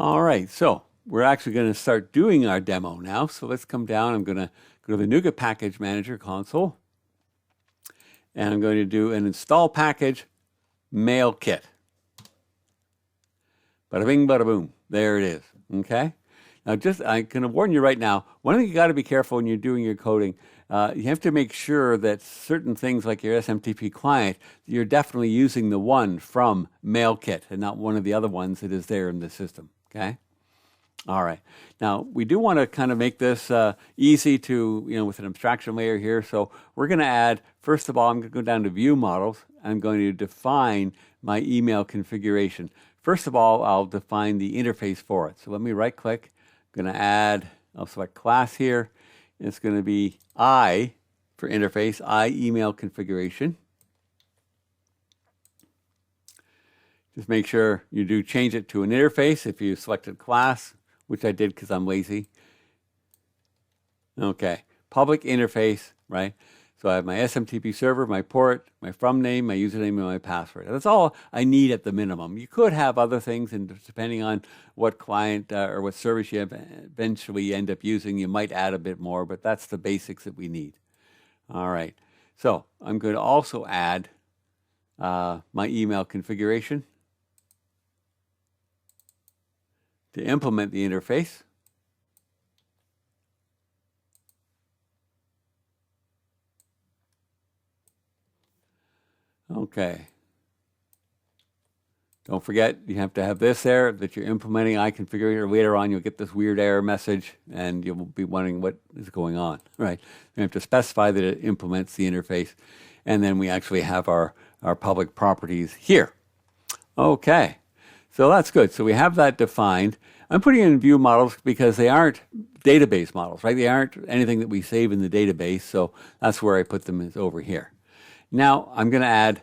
All right, so we're actually going to start doing our demo now. So let's come down. I'm going to go to the NuGet Package Manager console, and I'm going to do an install package mail kit. Bada bing, bada boom. There it is. Okay. Now, I can warn you right now, one thing you got to be careful when you're doing your coding, you have to make sure that certain things like your SMTP client, you're definitely using the one from MailKit and not one of the other ones that is there in the system. Okay. All right. Now, we do want to kind of make this easy to, with an abstraction layer here. So we're going to add, first of all, I'm going to go down to View Models. I'm going to define my email configuration. First of all, I'll define the interface for it. So let me right click. I'm going to add, I'll select class here. It's going to be I for interface, I email configuration. Just make sure you do change it to an interface if you selected class, which I did because I'm lazy. Okay, public interface, right? So I have my SMTP server, my port, my from name, my username, and my password. That's all I need at the minimum. You could have other things, and depending on what client or what service you eventually end up using, you might add a bit more, but that's the basics that we need. All right. So I'm going to also add my email configuration to implement the interface. Okay. Don't forget, you have to have this there that you're implementing iConfigurator. Later on, you'll get this weird error message, and you'll be wondering what is going on, right? You have to specify that it implements the interface, and then we actually have our public properties here. Okay, so that's good. So we have that defined. I'm putting in view models because they aren't database models, right? They aren't anything that we save in the database, so that's where I put them is over here. Now, I'm going to add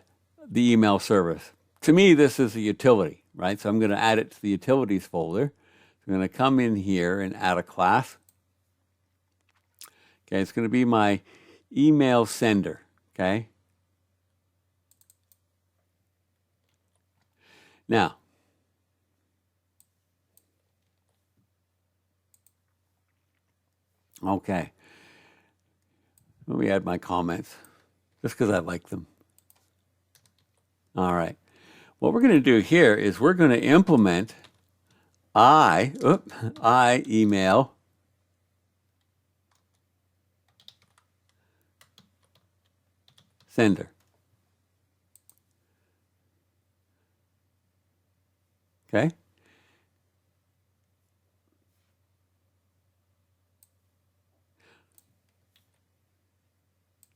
the email service. To me, this is a utility, right? So I'm going to add it to the utilities folder. I'm going to come in here and add a class. Okay, it's going to be my email sender, okay? Now, okay, let me add my comments, just because I like them. All right. What we're going to do here is we're going to implement I email sender. Okay?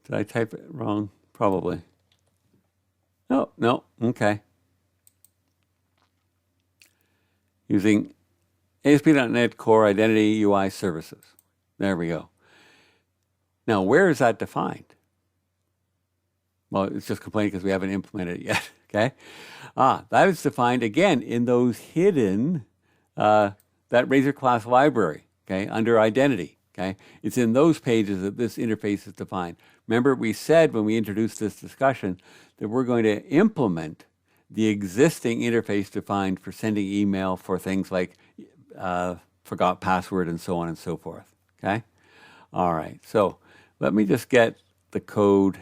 Did I type it wrong? Probably. No, okay. Using ASP.NET Core Identity UI Services. There we go. Now, where is that defined? Well, it's just complaining because we haven't implemented it yet, okay? That is defined, again, in those hidden, that Razor class library, okay, under identity, okay? It's in those pages that this interface is defined. Remember, we said when we introduced this discussion that we're going to implement the existing interface defined for sending email for things like forgot password and so on and so forth, okay? All right, so let me just get the code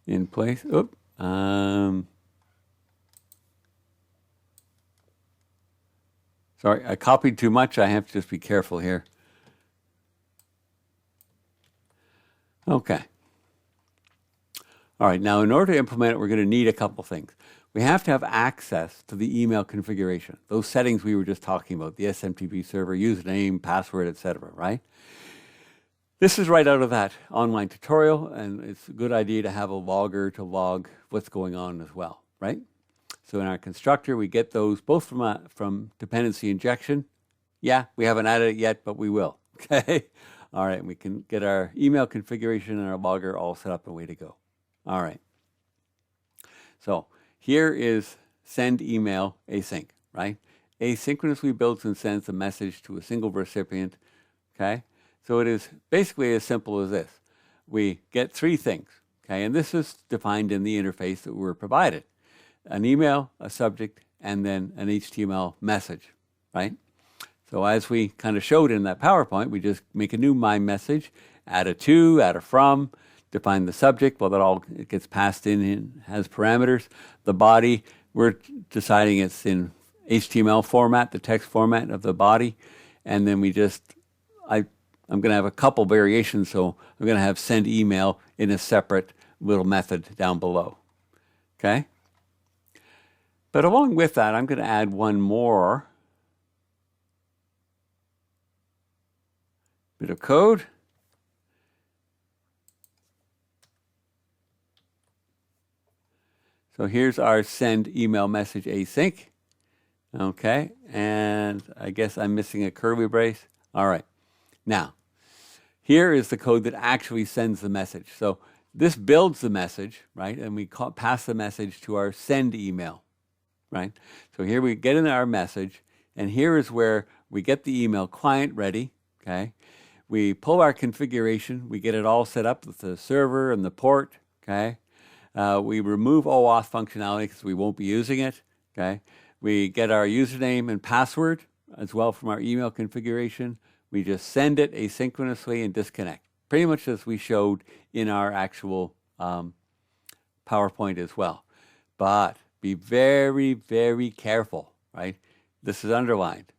in place. Oops. Sorry, I copied too much. I have to just be careful here. Okay. All right, now in order to implement it, we're going to need a couple things. We have to have access to the email configuration, those settings we were just talking about, the SMTP server, username, password, etc., right? This is right out of that online tutorial, and it's a good idea to have a logger to log what's going on as well, right? So in our constructor, we get those both from dependency injection. Yeah, we haven't added it yet, but we will, okay? All right, we can get our email configuration and our logger all set up and way to go. All right. So here is send email async, right? Asynchronously builds and sends a message to a single recipient, okay? So it is basically as simple as this. we get three things. Okay, and this is defined in the interface that we're provided: an email, a subject, and then an HTML message, right? So as we kind of showed in that PowerPoint, we just make a new my message, add a to, add a from, define the subject. Well, that all it gets passed in has parameters. The body, we're deciding it's in HTML format, the text format of the body, and then we just, I'm going to have a couple variations, so I'm going to have send email in a separate little method down below. Okay? But along with that, I'm going to add one more bit of code. So here's our send email message async. Okay, and I guess I'm missing a curly brace. All right. Now, here is the code that actually sends the message. So this builds the message, right? And we pass the message to our send email, right? So here we get in our message, and here is where we get the email client ready, okay? We pull our configuration. We get it all set up with the server and the port, okay? We remove OAuth functionality because we won't be using it, okay? We get our username and password as well from our email configuration. We just send it asynchronously and disconnect, pretty much as we showed in our actual PowerPoint as well. But be very, very careful, right? This is underlined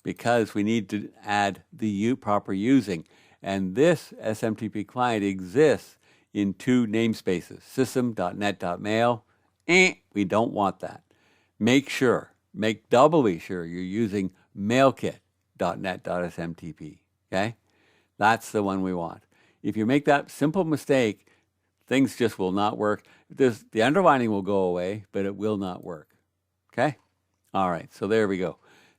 because we need to add the proper using. And this SMTP client exists in two namespaces, system.net.mail. We don't want that. Make doubly sure you're using mailkit.net.smtp, okay? That's the one we want. If you make that simple mistake, things just will not work. The underlining will go away, but it will not work, okay? All right, so there we go.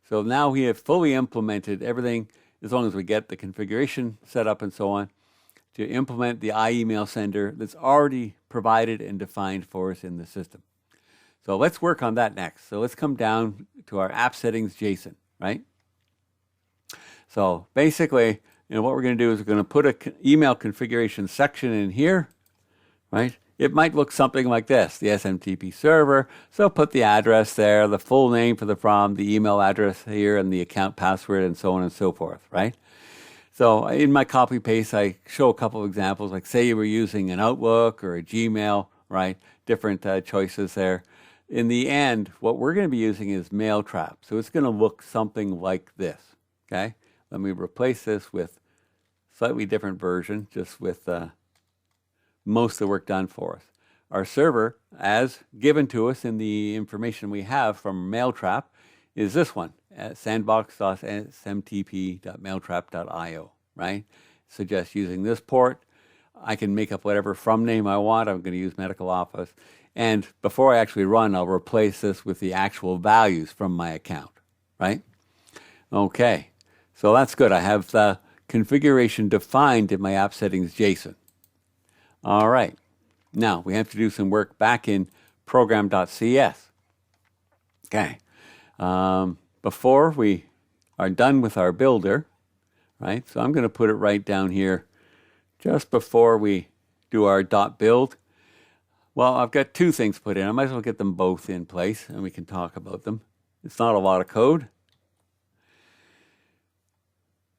So now we have fully implemented everything, as long as we get the configuration set up and so on, to implement the iEmail sender that's already provided and defined for us in the system. So let's work on that next. So let's come down to our app settings JSON, right? So basically, what we're going to do is we're going to put an email configuration section in here, right? It might look something like this, the SMTP server. So put the address there, the full name for the from, the email address here, and the account password, and so on and so forth, right? So in my copy paste, I show a couple of examples, like say you were using an Outlook or a Gmail, right? Different choices there. In the end, what we're going to be using is Mailtrap. So it's going to look something like this, okay? Let me replace this with a slightly different version, just with most of the work done for us. Our server, as given to us in the information we have from Mailtrap, is this one, at sandbox.smtp.mailtrap.io, right? Suggest using this port. I can make up whatever from name I want. I'm going to use medical office. And before I actually run, I'll replace this with the actual values from my account, right? Okay, so that's good. I have the configuration defined in my app settings JSON. All right, now we have to do some work back in program.cs. Okay, before we are done with our builder, right? So I'm going to put it right down here just before we do our .build. Well, I've got two things put in. I might as well get them both in place and we can talk about them. It's not a lot of code.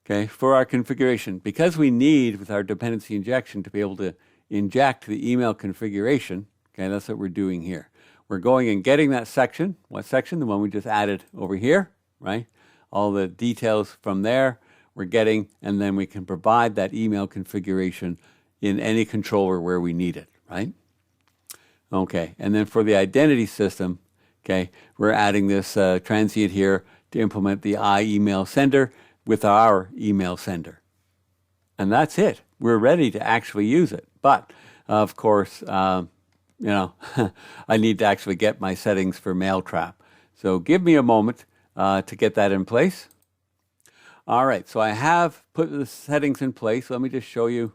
Okay, for our configuration, because we need, with our dependency injection, to be able to inject the email configuration, okay, that's what we're doing here. We're going and getting that section. What section? The one we just added over here, right? All the details from there we're getting, and then we can provide that email configuration in any controller where we need it, right? Okay, and then for the identity system, okay, we're adding this transient here to implement the iEmail sender with our email sender. And that's it. We're ready to actually use it. But, of course, I need to actually get my settings for Mailtrap. So give me a moment to get that in place. All right, so I have put the settings in place. Let me just show you.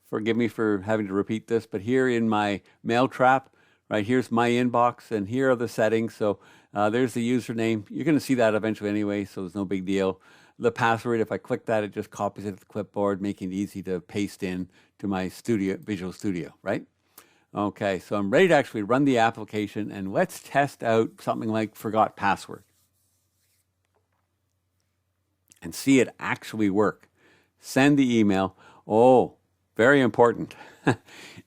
Forgive me for having to repeat this, but here in my Mailtrap, right, here's my inbox, and here are the settings. So there's the username. You're going to see that eventually anyway, so there's no big deal. the password. If I click that, it just copies it to the clipboard, making it easy to paste in to my Visual Studio, right? Okay, so I'm ready to actually run the application, and let's test out something like forgot password and see it actually work. Send the email. Oh, very important.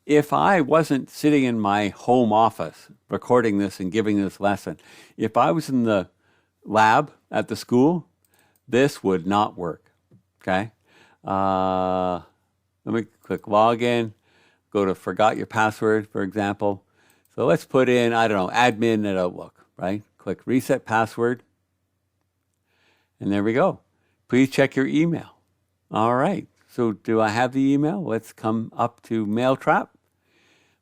If I wasn't sitting in my home office recording this and giving this lesson, if I was in the lab at the school, this would not work, okay? Let me click login, go to forgot your password, for example. So let's put in, I don't know, admin at Outlook, right? Click reset password, and there we go. Please check your email. All right, so do I have the email? Let's come up to Mail Trap.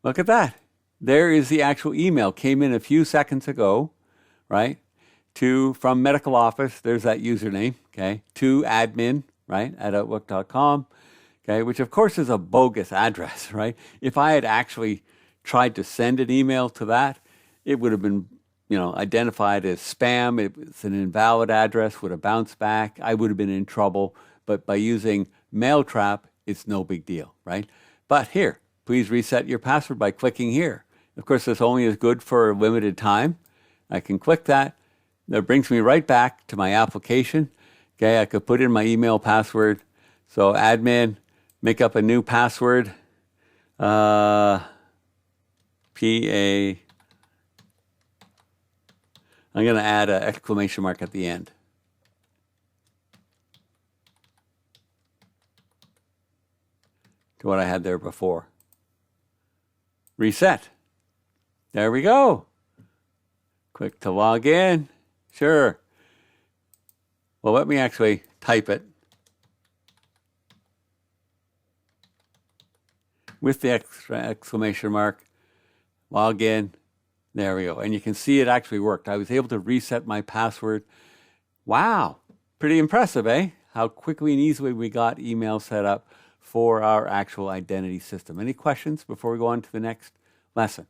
Look at that. There is the actual email. Came in a few seconds ago, right? From medical office, there's that username, okay? To admin, right, at outlook.com, okay, which of course is a bogus address, right? If I had actually tried to send an email to that, it would have been, identified as spam. It's an invalid address, would have bounced back. I would have been in trouble. But by using Mail Trap, it's no big deal, right? But here, please reset your password by clicking here. Of course, this only is good for a limited time. I can click that. That brings me right back to my application. Okay, I could put in my email password. So admin, make up a new password. PA. I'm going to add an exclamation mark at the end. To what I had there before. Reset. There we go. Click to log in. Sure. Well, let me actually type it with the exclamation mark. Log in. There we go. And you can see it actually worked. I was able to reset my password. Wow. Pretty impressive, eh? How quickly and easily we got email set up for our actual identity system. Any questions before we go on to the next lesson?